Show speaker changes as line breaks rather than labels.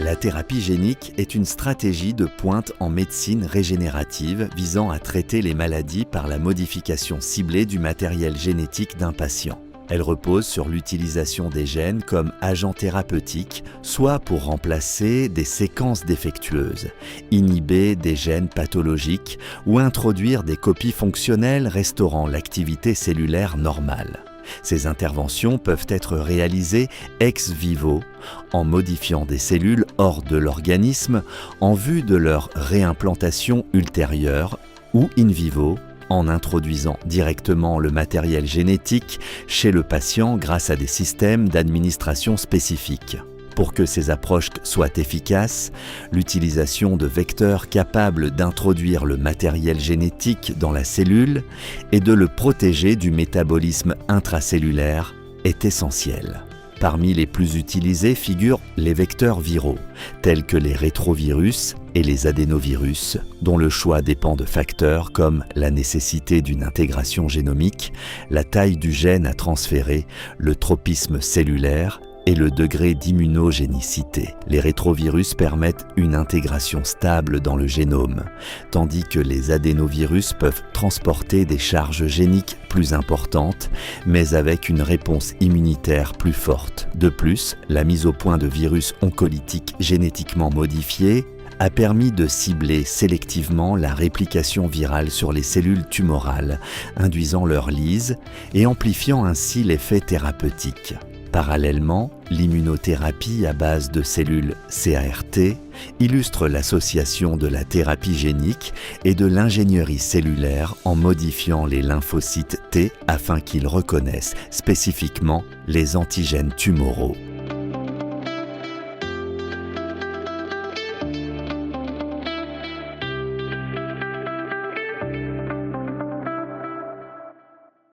La thérapie génique est une stratégie de pointe en médecine régénérative visant à traiter les maladies par la modification ciblée du matériel génétique d'un patient. Elle repose sur l'utilisation des gènes comme agents thérapeutiques, soit pour remplacer des séquences défectueuses, inhiber des gènes pathologiques ou introduire des copies fonctionnelles restaurant l'activité cellulaire normale. Ces interventions peuvent être réalisées ex vivo, en modifiant des cellules hors de l'organisme en vue de leur réimplantation ultérieure, ou in vivo, en introduisant directement le matériel génétique chez le patient grâce à des systèmes d'administration spécifiques. Pour que ces approches soient efficaces, l'utilisation de vecteurs capables d'introduire le matériel génétique dans la cellule et de le protéger du métabolisme intracellulaire est essentielle. Parmi les plus utilisés figurent les vecteurs viraux, tels que les rétrovirus et les adénovirus, dont le choix dépend de facteurs comme la nécessité d'une intégration génomique, la taille du gène à transférer, le tropisme cellulaire et le degré d'immunogénicité. Les rétrovirus permettent une intégration stable dans le génome, tandis que les adénovirus peuvent transporter des charges géniques plus importantes, mais avec une réponse immunitaire plus forte. De plus, la mise au point de virus oncolytiques génétiquement modifiés a permis de cibler sélectivement la réplication virale sur les cellules tumorales, induisant leur lyse et amplifiant ainsi l'effet thérapeutique. Parallèlement, l'immunothérapie à base de cellules CAR-T illustre l'association de la thérapie génique et de l'ingénierie cellulaire en modifiant les lymphocytes T afin qu'ils reconnaissent spécifiquement les antigènes tumoraux.